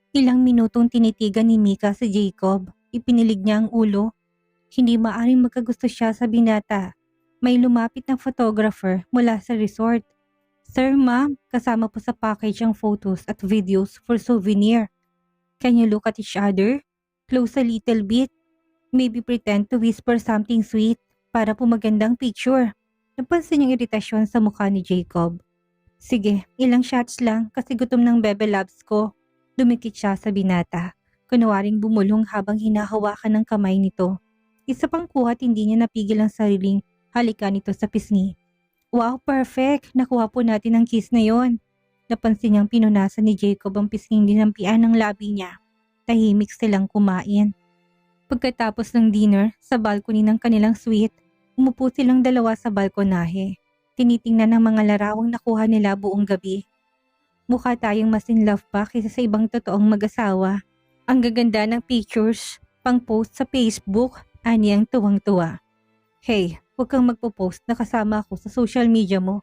Ilang minutong tinitigan ni Mika si Jacob. Ipinilig niya ang ulo. Hindi maaring magkagusto siya sa binata. May lumapit na photographer mula sa resort. Sir, ma'am, kasama po sa package ang photos at videos for souvenir. Can you look at each other? Close a little bit. Maybe pretend to whisper something sweet para po magandang picture. Napansin yung iritasyon sa mukha ni Jacob. Sige, ilang shots lang kasi gutom ng bebe loves ko. Dumikit siya sa binata. Kunwaring bumulong habang hinahawakan ng kamay nito. Isa pang kuha't hindi niya napigil ang sariling halika nito sa pisngi. Wow, perfect! Nakuha po natin ang kiss na yon. Napansin niyang pinunasan ni Jacob ang pisnging dinampian ng labi niya. Tahimik silang kumain. Pagkatapos ng dinner, sa balcony ng kanilang suite, umupo silang dalawa sa balkonahe. Tinitingnan ng mga larawang nakuha nila buong gabi. Mukha tayong mas in love pa kaysa sa ibang totoong mag-asawa. Ang gaganda ng pictures, pang post sa Facebook, aniyang tuwang-tuwa. Hey, huwag kang magpo-post na kasama ako sa social media mo.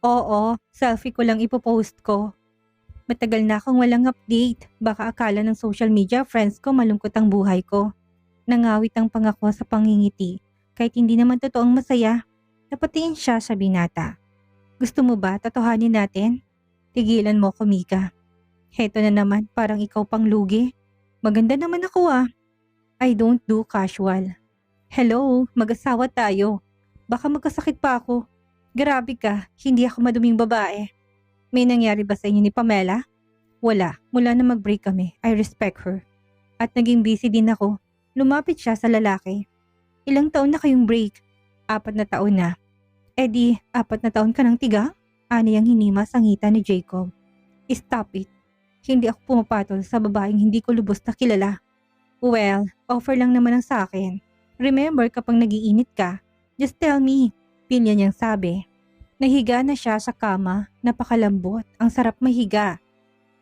Oo, selfie ko lang ipopost ko. Matagal na akong walang update. Baka akala ng social media friends ko malungkot ang buhay ko. Nangawit ang pangako sa pangingiti. Kahit hindi naman totoong masaya, napatingin siya sa binata. Gusto mo ba tatohanin natin? Tigilan mo ko, Mika. Heto na naman, parang ikaw pang lugi. Maganda naman ako ah. I don't do casual. Hello, mag-asawa tayo. Baka magkasakit pa ako. Grabe ka, hindi ako maduming babae. May nangyari ba sa inyo ni Pamela? Wala, mula na mag-break kami, I respect her. At naging busy din ako. Lumapit siya sa lalaki. Ilang taon na kayong break? 4 na taon na. Eh di, 4 na taon ka ng tiga? Ani ang hinima sa ngita ni Jacob. Stop it. Hindi ako pumapatol sa babaeng hindi ko lubos na kilala. Well, offer lang naman ang sa akin. Remember kapag nagiinit ka, just tell me. Pilya niyang sabi. Nahiga na siya sa kama, napakalambot, ang sarap mahiga.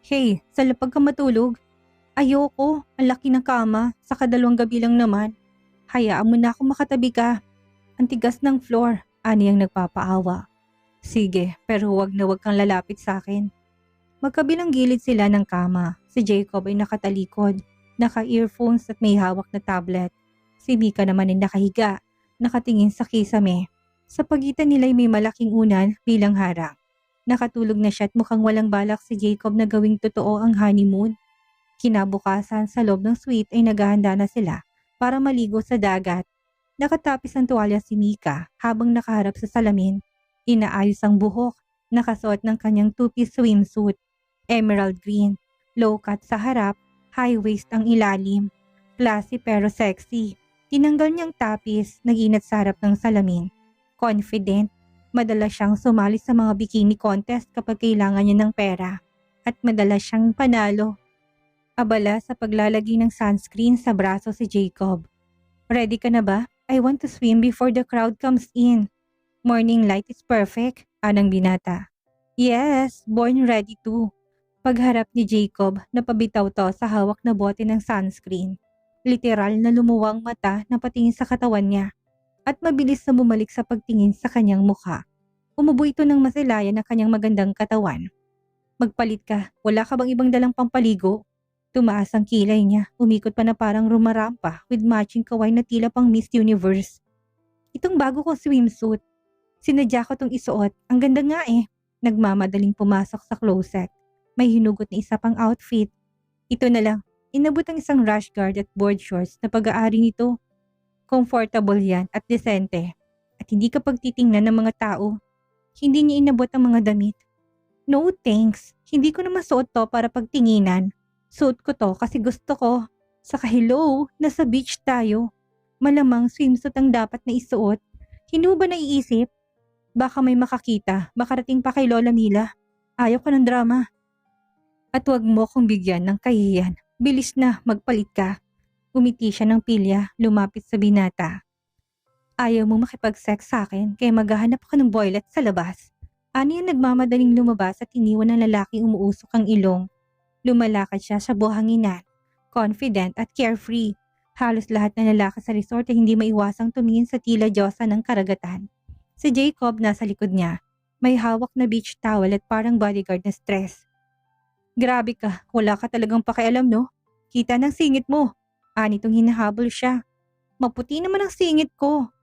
Hey, sa lapag ka matulog? Ayoko, ang laki ng kama, sa 2 gabi lang naman. Hayaan mo na ako makatabi ka. Ang tigas ng floor, ani ang nagpapaawa. Sige, pero huwag na huwag kang lalapit sa akin. Magkabilang gilid sila ng kama. Si Jacob ay nakatalikod, naka-earphones at may hawak na tablet. Si Mika naman ay nakahiga, nakatingin sa kisame. Sa pagitan nila ay may malaking unan bilang harang. Nakatulog na siya at mukhang walang balak si Jacob na gawing totoo ang honeymoon. Kinabukasan sa loob ng suite ay naghahanda na sila para maligo sa dagat. Nakatapis ang tuwalya si Mika habang nakaharap sa salamin. Inaayos ang buhok, nakasuot ng kanyang two-piece swimsuit. Emerald green, low cut sa harap, high waist ang ilalim. Classy pero sexy. Tinanggal niyang tapis, nag-inat sa harap ng salamin. Confident, madalas siyang sumali sa mga bikini contest kapag kailangan niya ng pera. At madalas siyang panalo. Abala sa paglalagay ng sunscreen sa braso si Jacob. Ready ka na ba? I want to swim before the crowd comes in. Morning light is perfect, anang binata. Yes, born ready to. Pagharap ni Jacob, napabitaw to sa hawak na bote ng sunscreen. Literal na lumuwang mata na patingin sa katawan niya. At mabilis na bumalik sa pagtingin sa kanyang mukha. Umubo ito ng masilayan ng kanyang magandang katawan. Magpalit ka, wala ka bang ibang dalang pampaligo? Tumaas ang kilay niya, umikot pa na parang rumarampa with matching kaway na tila pang Miss Universe. Itong bago kong swimsuit. Sinadya ko tong isuot, ang ganda nga eh. Nagmamadaling pumasok sa closet. May hinugot na isa pang outfit. Ito na lang, inabot ang isang rash guard at board shorts na pag-aari nito. Comfortable yan at desente. At hindi ka pagtitingnan ng mga tao. Hindi niya inabot ang mga damit. No thanks, hindi ko na masuot to para pagtinginan. Suot ko to kasi gusto ko. Saka hello, nasa beach tayo. Malamang swimsuit ang dapat na isuot. Hindi mo ba naiisip? Baka may makakita, makarating pa kay Lola Mila. Ayaw ko ng drama. At huwag mo kong bigyan ng kahihiyan. Bilis na, magpalit ka. Umiti siya ng pilya, lumapit sa binata. Ayaw mo makipag-sex sa akin kaya maghahanap ako ng boylet sa labas. Ani ang nagmamadaling lumabas at iniwan ng lalaking umuusok ang ilong. Lumalakad siya sa buhanginan, confident at carefree. Halos lahat ng lalaki sa resort ay hindi maiwasang tumingin sa tila diyosa ng karagatan. Si Jacob nasa likod niya. May hawak na beach towel at parang bodyguard na stress. Grabe ka, wala ka talagang pakialam no? Kita ng singit mo. Anitong hinahabol siya. Maputi naman ang singit ko.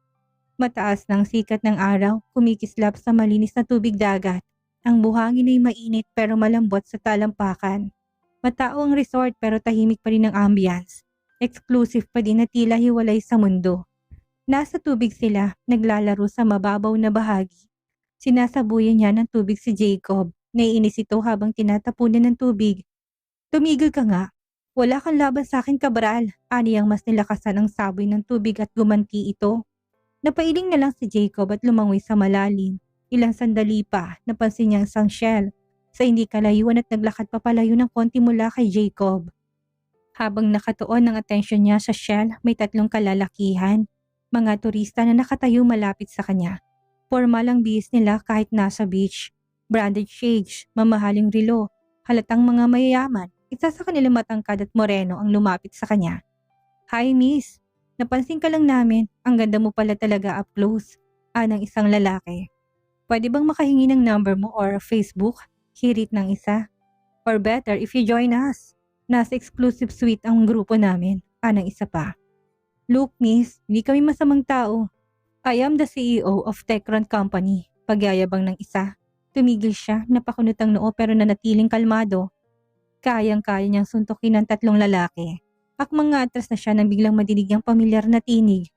Mataas ng sikat ng araw, kumikislap sa malinis na tubig dagat. Ang buhangin ay mainit pero malambot sa talampakan. Matao ang resort pero tahimik pa rin ang ambience. Exclusive pa din na tila hiwalay sa mundo. Nasa tubig sila, naglalaro sa mababaw na bahagi. Sinasabuyan niya ng tubig si Jacob. Naiinis ito habang tinatapunan ng tubig. Tumigil ka nga. Wala kang laban sa akin, kabral. Ani ang mas nilakasan ang saboy ng tubig at gumanti ito. Napailing na lang si Jacob at lumangoy sa malalim. Ilang sandali pa, napansin niya ang isang shell. Sa hindi kalayuan at naglakad papalayo ng konti mula kay Jacob. Habang nakatuon ang atensyon niya sa shell, may tatlong kalalakihan. Mga turista na nakatayo malapit sa kanya. Formal ang bihis nila kahit nasa beach. Branded shades, mamahaling relo, halatang mga mayayaman. Isa sa kanila matangkad at moreno ang lumapit sa kanya. Hi miss, napansin ka lang namin, ang ganda mo pala talaga up close. Anang isang lalaki. Pwede bang makahingi ng number mo or Facebook? Hirit ng isa. Or better if you join us. Nasa exclusive suite ang grupo namin. Anang isa pa. Look miss, hindi kami masamang tao. I am the CEO of Techron Company. Pagyayabang ng isa. Tumigil siya, napakunot ang noo pero nanatiling kalmado. Kayang-kaya niyang suntukin ng tatlong lalaki. Akmang nga atras na siya nang biglang madinig ang pamilyar na tinig.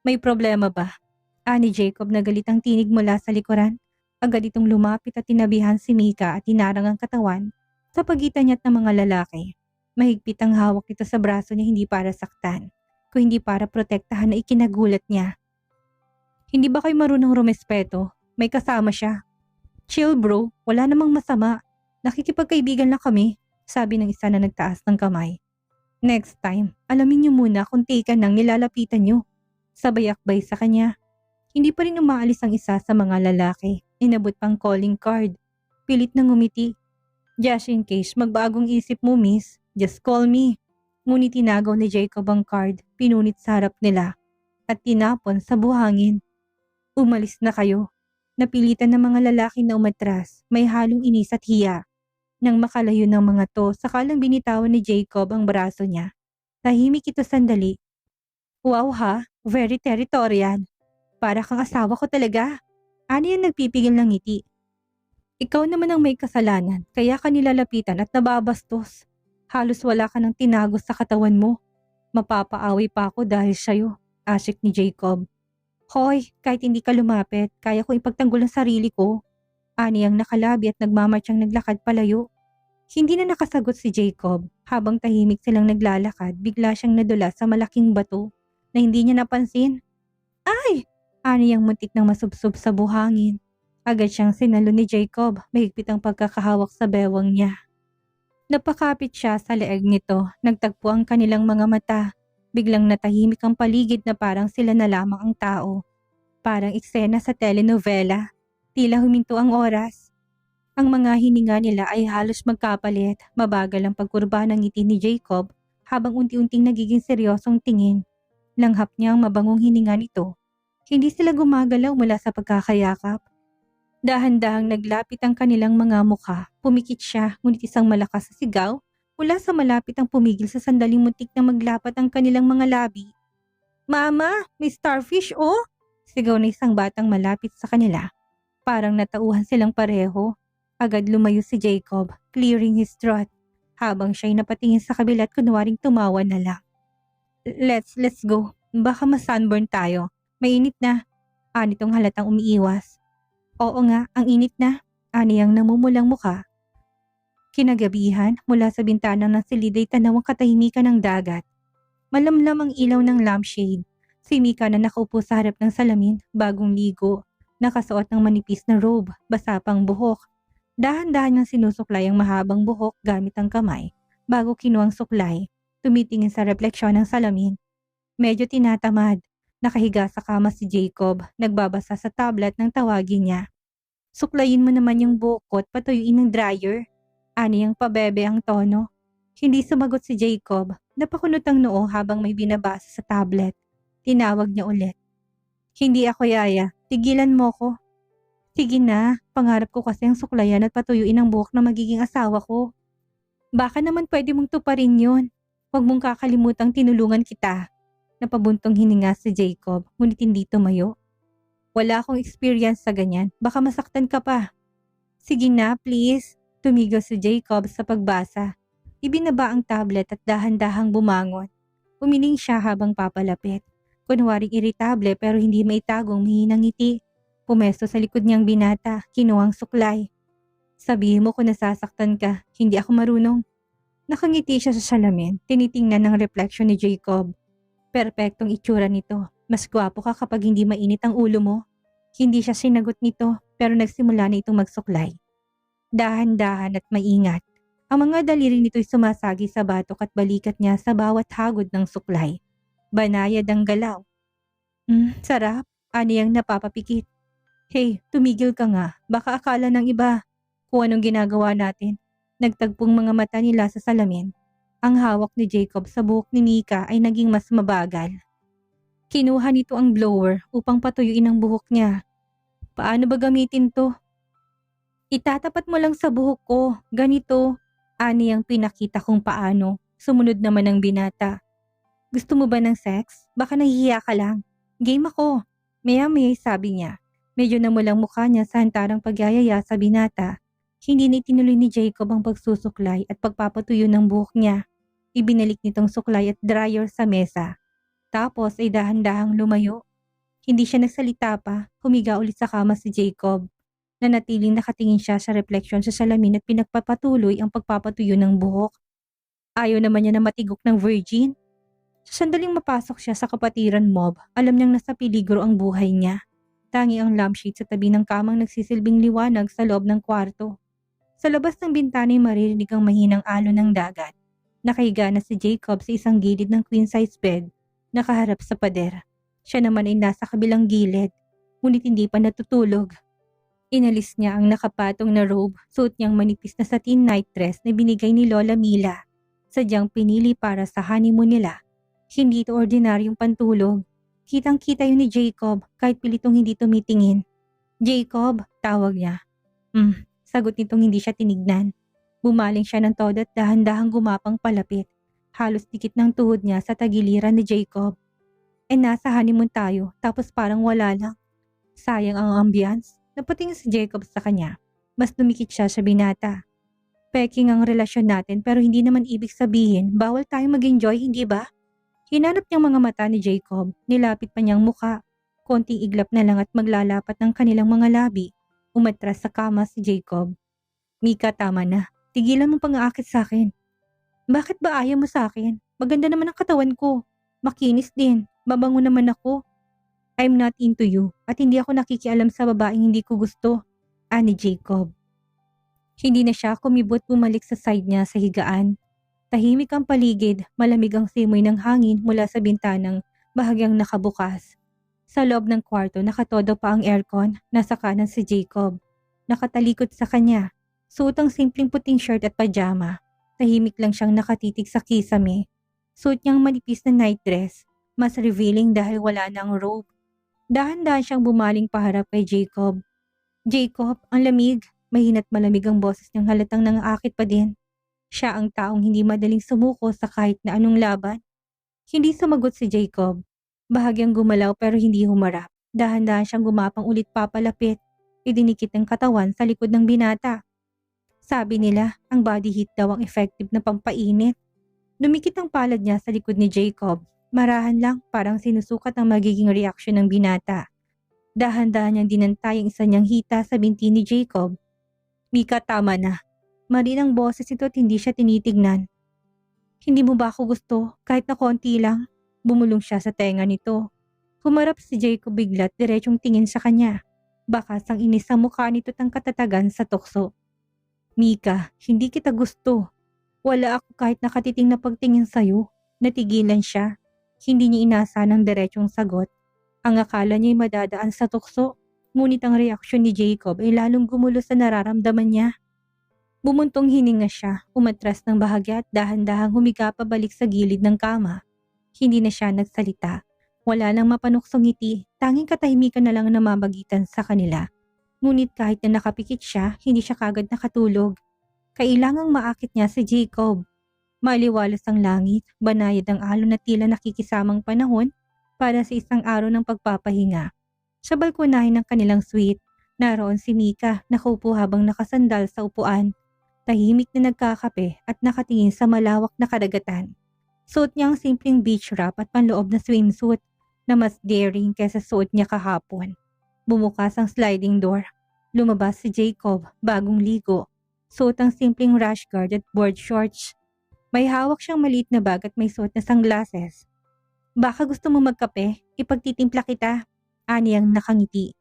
May problema ba? Ani Jacob na galit ang tinig mula sa likuran. Agad itong lumapit at tinabihan si Mika at hinarang ang katawan sa pagitan niya at ng mga lalaki. Mahigpit ang hawak ito sa braso niya hindi para saktan, kundi para protektahan na ikinagulat niya. Hindi ba kayo marunong rumespeto? May kasama siya. Chill bro, wala namang masama. Nakikipagkaibigan lang kami, sabi ng isa na nagtaas ng kamay. Next time, alamin niyo muna kung taken ng nilalapitan niyo. Sabay akbay sa kanya. Hindi pa rin umaalis ang isa sa mga lalaki. Inabot pang calling card. Pilit na ngumiti. Just in case magbagong isip mo miss, just call me. Ngunit tinagaw ni Jacob ang card, pinunit sa harap nila at tinapon sa buhangin. Umalis na kayo. Napilitan ng mga lalaki na umatras, may halong inis at hiya. Nang makalayo ng mga to, sakalang binitawan ni Jacob ang braso niya. Tahimik ito sandali. Wow ha, very territorial. Para kang asawa ko talaga. Ani ang nagpipigil ng ngiti. Ikaw naman ang may kasalanan, kaya ka nilalapitan at nababastos. Halos wala ka ng tinagos sa katawan mo. Mapapaaway pa ako dahil sa'yo, asik ni Jacob. Hoy, kahit hindi ka lumapit, kaya ko ipagtanggol ang sarili ko. Ani ang nakalabi at nagmamartyang naglakad palayo. Hindi na nakasagot si Jacob. Habang tahimik silang naglalakad, bigla siyang nadula sa malaking bato na hindi niya napansin. Ay! Ani ang muntik ng masubsob sa buhangin. Agad siyang sinalo ni Jacob, mahigpit ang pagkakahawak sa bewang niya. Napakapit siya sa leeg nito, nagtagpo ang kanilang mga mata. Biglang natahimik ang paligid na parang sila na lamang ang tao. Parang eksena sa telenovela. Tila huminto ang oras. Ang mga hininga nila ay halos magkapalit. Mabagal ang pagkurba ng ngiti ni Jacob habang unti-unting nagiging seryosong tingin. Langhap niya ang mabangong hininga nito. Hindi sila gumagalaw mula sa pagkakayakap. Dahan-dahang naglapit ang kanilang mga mukha. Pumikit siya ngunit isang malakas na sigaw mula sa malapit ang pumigil sa sandaling muntik na maglapat ang kanilang mga labi. Mama, may starfish oh! Sigaw na isang batang malapit sa kanila. Parang natauhan silang pareho. Agad lumayo si Jacob, clearing his throat, habang siya'y napatingin sa kabila at kunwaring tumawa na lang. Let's go. Baka ma-sunburn tayo. Mainit na. Anitong halatang umiiwas. Oo nga, ang init na. Aniyang namumulang mukha. Kinagabihan, mula sa bintana ng silid ay tanaw ang katahimikan ng dagat. Malamlam ang ilaw ng lampshade. Si Mika na nakaupo sa harap ng salamin, bagong ligo. Nakasuot ng manipis na robe, basa pang buhok. Dahan-dahan niyang sinusuklay ang mahabang buhok gamit ang kamay. Bago kinuwang suklay, tumitingin sa refleksyon ng salamin. Medyo tinatamad. Nakahiga sa kama si Jacob, nagbabasa sa tablet ng tawagin niya. Suklayin mo naman yung buhok ko at patuyuin ng dryer. Ani ang pabebe ang tono. Hindi sumagot si Jacob. Napakunot ang noo habang may binabasa sa tablet. Tinawag niya ulit. Hindi ako yaya. Tigilan mo ko. Sige na. Pangarap ko kasi ang suklayan at patuyuin ang buhok na magiging asawa ko. Baka naman pwede mong tuparin yun. Huwag mong kakalimutang tinulungan kita. Napabuntong hininga si Jacob, ngunit hindi tumayo. Wala akong experience sa ganyan, baka masaktan ka pa. Sige na, please. Tumigil si Jacob sa pagbasa. Ibinaba ang tablet at dahan-dahang bumangon. Umiling siya habang papalapit. Kunwaring iritable pero hindi maitagong mihinang ngiti. Pumesto sa likod niyang binata, kinuhang suklay. Sabihin mo kung nasasaktan ka, hindi ako marunong. Nakangiti siya sa salamin, tinitingnan ng refleksyon ni Jacob. Perpektong itsura nito. Mas gwapo ka kapag hindi mainit ang ulo mo. Hindi siya sinagot nito pero nagsimula na itong magsuklay. Dahan-dahan at maingat. Ang mga daliri nito'y sumasagi sa batok at balikat niya sa bawat hagod ng suklay. Banayad ang galaw. Sarap. Ani ang napapapikit. Hey, tumigil ka nga. Baka akala ng iba kung anong ginagawa natin. Nagtagpong mga mata nila sa salamin. Ang hawak ni Jacob sa buhok ni Mika ay naging mas mabagal. Kinuha nito ang blower upang patuyuin ang buhok niya. Paano ba gamitin to? Itatapat mo lang sa buhok ko. Ganito. Ani ang pinakita kung paano. Sumunod naman ang binata. Gusto mo ba ng sex? Baka nahihiya ka lang. Game ako. Maya-maya sabi niya. Medyo namulang mukha niya sa hantarang pagyayaya sa binata. Hindi na itinuloy ni Jacob ang pagsusuklay at pagpapatuyo ng buhok niya. Ibinalik nitong suklay at dryer sa mesa. Tapos ay dahan-dahang lumayo. Hindi siya nagsalita pa, humiga ulit sa kama si Jacob. Nanatiling nakatingin siya sa refleksyon sa salamin at pinagpapatuloy ang pagpapatuyo ng buhok. Ayaw naman niya na matigok ng virgin. Sa sandaling mapasok siya sa kapatiran mob, alam niyang nasa peligro ang buhay niya. Tangi ang lampshade sa tabi ng kamang nagsisilbing liwanag sa loob ng kwarto. Sa labas ng bintana ay maririnig ang mahinang alon ng dagat. Nakahiga na si Jacob sa isang gilid ng queen-size bed, nakaharap sa pader. Siya naman ay nasa kabilang gilid, ngunit hindi pa natutulog. Inalis niya ang nakapatong na robe, suot niyang manipis na satin nightdress na binigay ni Lola Mila. Sadyang pinili para sa honeymoon nila. Hindi ito ordinaryong pantulog. Kitang-kita yun ni Jacob kahit pilitong hindi tumitingin. Jacob, tawag niya. Sagot nitong hindi siya tinignan. Bumaling siya ng todo at dahan-dahang gumapang palapit. Halos dikit ng tuhod niya sa tagiliran ni Jacob. Nasa honeymoon tayo tapos parang wala lang. Sayang ang ambience. Napatingin si Jacob sa kanya. Mas dumikit siya sa binata. Peking ang relasyon natin pero hindi naman ibig sabihin bawal tayo mag-enjoy, hindi ba? Hinanap niyang mga mata ni Jacob. Nilapit pa niyang muka. Konting iglap na lang at maglalapat ng kanilang mga labi. Umatras sa kama si Jacob. Mika, tama na. Tigilan mo pang-aakit sa akin. Bakit ba ayaw mo sa akin? Maganda naman ang katawan ko. Makinis din. Mabango naman ako. I'm not into you at hindi ako nakikialam sa babaeng hindi ko gusto. Ani Jacob. Hindi na siya kumibot, bumalik sa side niya sa higaan. Tahimik ang paligid, malamig ang simoy ng hangin mula sa bintanang bahagyang nakabukas. Sa loob ng kwarto nakatodo pa ang aircon, nasa kanan si Jacob. Nakatalikod sa kanya, suot ang simpleng puting shirt at pajama. Tahimik lang siyang nakatitig sa kisame. Suot niyang manipis na nightdress, mas revealing dahil wala na ang robe. Dahan-dahan siyang bumaling paharap kay Jacob. Jacob, ang lamig. Mahina't malamig ang boses niyang halatang nangaakit pa din. Siya ang taong hindi madaling sumuko sa kahit na anong laban. Hindi sumagot si Jacob. Bahagyang gumalaw pero hindi humarap. Dahan-dahan siyang gumapang ulit papalapit. Idinikit ang katawan sa likod ng binata. Sabi nila, ang body heat daw ang effective na pampainit. Dumikit ang palad niya sa likod ni Jacob. Marahan lang, parang sinusukat ang magiging reaksyon ng binata. Dahan-dahan niyang dinantay ang isa niyang hita sa binti ni Jacob. Mika, tama na. Marinang boses ito at hindi siya tinitignan. Hindi mo ba ako gusto? Kahit na konti lang. Bumulong siya sa tenga nito. Humarap si Jacob bigla at diretsong tingin sa kanya. Bakas ang inis sa mukha nito at ang katatagan sa tukso. Mika, hindi kita gusto. Wala ako kahit nakatiting na pagtingin sa'yo. Natigilan siya. Hindi niya inasa ng diretsong sagot. Ang akala niya'y madadaan sa tukso. Ngunit ang reaksyon ni Jacob ay lalong gumulo sa nararamdaman niya. Bumuntong hininga siya, umatras ng bahagya at dahan-dahang humiga pabalik sa gilid ng kama. Hindi na siya nagsalita. Wala nang mapanuksong ngiti, tanging katahimikan na lang ang namamagitan sa kanila. Ngunit kahit na nakapikit siya, hindi siya kagad nakatulog. Kailangang maakit niya si Jacob. Maliwalas ang langit, banayad ang alon na tila nakikisamang panahon para sa isang araw ng pagpapahinga. Sa balkonahe ng kanilang suite, naroon si Mika nakaupo habang nakasandal sa upuan. Tahimik na nagkakape at nakatingin sa malawak na karagatan. Suot niya ang simpleng beach wrap at panloob na swimsuit na mas daring kaysa suot niya kahapon. Bumukas ang sliding door. Lumabas si Jacob, bagong ligo. Suot ang simpleng rash guard at board shorts. May hawak siyang maliit na bag at may suot na sunglasses. Baka gusto mo magkape? Ipagtitimpla kita. Ani ang nakangiti.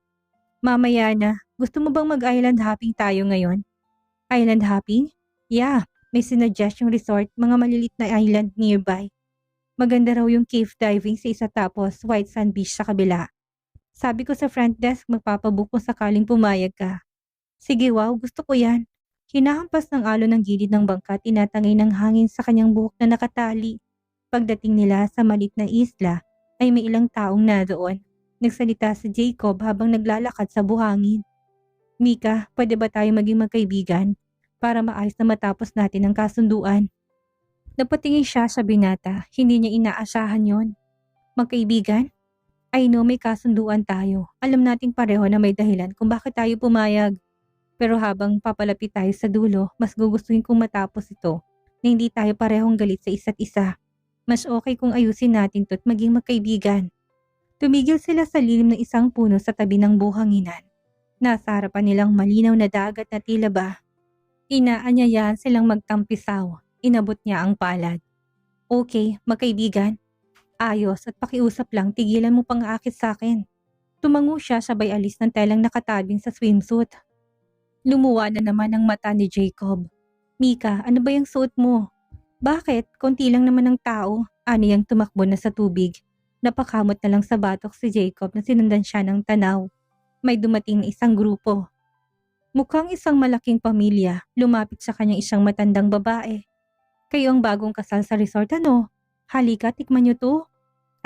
Mamaya na, gusto mo bang mag-island hopping tayo ngayon? Island hopping? Yeah, may sinuggest yung resort, mga malilit na island nearby. Maganda raw yung cave diving sa isa tapos white sand beach sa kabila. Sabi ko sa front desk magpapabook kung sakaling pumayag ka. Sige wow, gusto ko yan. Hinahampas ng alon ng gilid ng bangka at tinatangay ng hangin sa kanyang buhok na nakatali. Pagdating nila sa maliit na isla ay may ilang taong naroon. Nagsalita si Jacob habang naglalakad sa buhangin. Mika, pwede ba tayo maging magkaibigan para maayos na matapos natin ang kasunduan? Napatingin siya sa binata, hindi niya inaasahan yon. Magkaibigan? I know may kasunduan tayo. Alam nating pareho na may dahilan kung bakit tayo pumayag. Pero habang papalapit tayo sa dulo, mas gugustuhin kong matapos ito na hindi tayo parehong galit sa isa't isa. Mas okay kung ayusin natin to at maging magkaibigan. Tumigil sila sa lilim ng isang puno sa tabi ng buhanginan. Nasa harapan nilang malinaw na dagat na tila ba inaanyayahan silang magtampisaw. Inabot niya ang palad. Okay, magkaibigan. Ayos at pakiusap lang, tigilan mo pang aakit sa akin. Tumango siya sabay alis ng telang nakatabing sa swimsuit. Lumuwa na naman ang mata ni Jacob. Mika, ano ba yung suot mo? Bakit? Konti lang naman ng tao. Ani ang tumakbo na sa tubig. Napakamot na lang sa batok si Jacob na sinundan siya ng tanaw. May dumating na isang grupo. Mukhang isang malaking pamilya. Lumapit sa kanyang isang matandang babae. Kayo ang bagong kasal sa resort ano? Halika, tikman niyo to.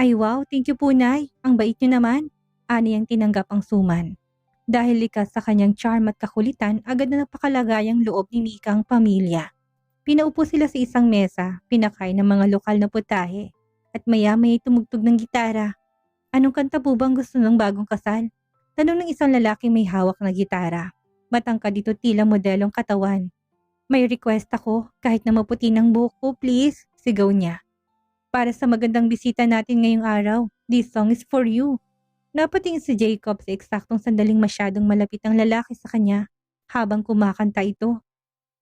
Ay wow, thank you po Nay. Ang bait niyo naman. Ani ang tinanggap ang suman. Dahil likas sa kanyang charm at kakulitan, agad na napakalagayang loob ni Mika ang pamilya. Pinaupo sila sa isang mesa, pinakain ng mga lokal na putahe, at maya-maya tumugtog ng gitara. Anong kanta po bang gusto ng bagong kasal? Tanong ng isang lalaki may hawak na gitara. Matangkad dito tila modelong katawan. May request ako, kahit na maputi ng buhok ko, please, sigaw niya. Para sa magandang bisita natin ngayong araw, this song is for you. Napatingin si Jacob sa eksaktong sandaling masyadong malapit ang lalaki sa kanya habang kumakanta ito.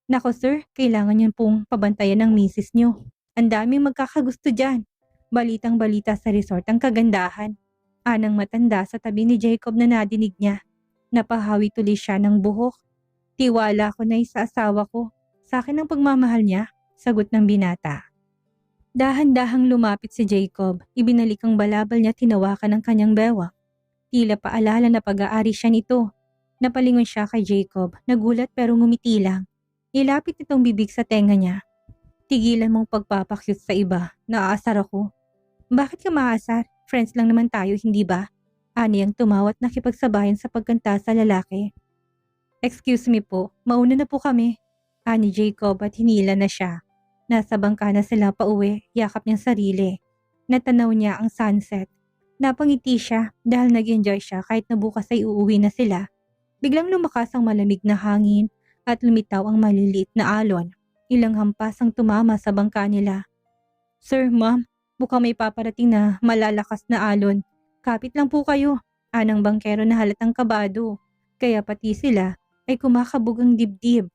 Nako sir, kailangan niyo pong pabantayan ng misis niyo. Ang daming magkakagusto dyan. Balitang balita sa resort ang kagandahan. Anang matanda sa tabi ni Jacob na nadinig niya. Napahawi tuloy siya ng buhok. Tiwala ko na sa asawa ko. Sa akin ang pagmamahal niya, sagot ng binata. Dahan-dahang lumapit si Jacob. Ibinalik ang balabal niya tinawakan ng kanyang bewang. Tila paalala na pag-aari siya nito. Napalingon siya kay Jacob, nagulat pero ngumiti lang. Nilapit itong bibig sa tenga niya. Tigilan mong pagpapakyut sa iba, naaasar ako. Bakit ka maasar? Friends lang naman tayo, hindi ba? Ani ang tumawat nakipagsabayan sa pagkanta sa lalaki. Excuse me po, mauna na po kami. Ani Jacob at hinila na siya. Nasa bangka na sila pauwi, yakap niyang sarili. Natanaw niya ang sunset. Napangiti siya dahil nag-enjoy siya kahit na bukas ay uuwi na sila. Biglang lumakas ang malamig na hangin at lumitaw ang maliliit na alon. Ilang hampas ang tumama sa bangka nila. Sir, ma'am, mukhang may paparating na malalakas na alon. Kapit lang po kayo. Anang bangkero na halatang kabado. Kaya pati sila ay kumakabog ang dibdib.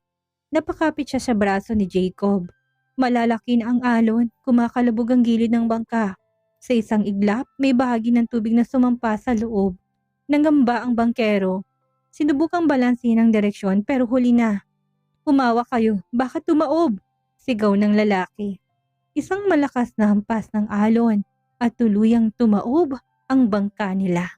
Napakapit siya sa braso ni Jacob. Malalaki na ang alon, kumakalabog ang gilid ng bangka. Sa isang iglap, may bahagi ng tubig na sumampa sa loob. Nangamba ang bangkero. Sinubukang balansin ang direksyon pero huli na. Umawa kayo, bakit tumaob? Sigaw ng lalaki. Isang malakas na hampas ng alon at tuluyang tumaob ang bangka nila.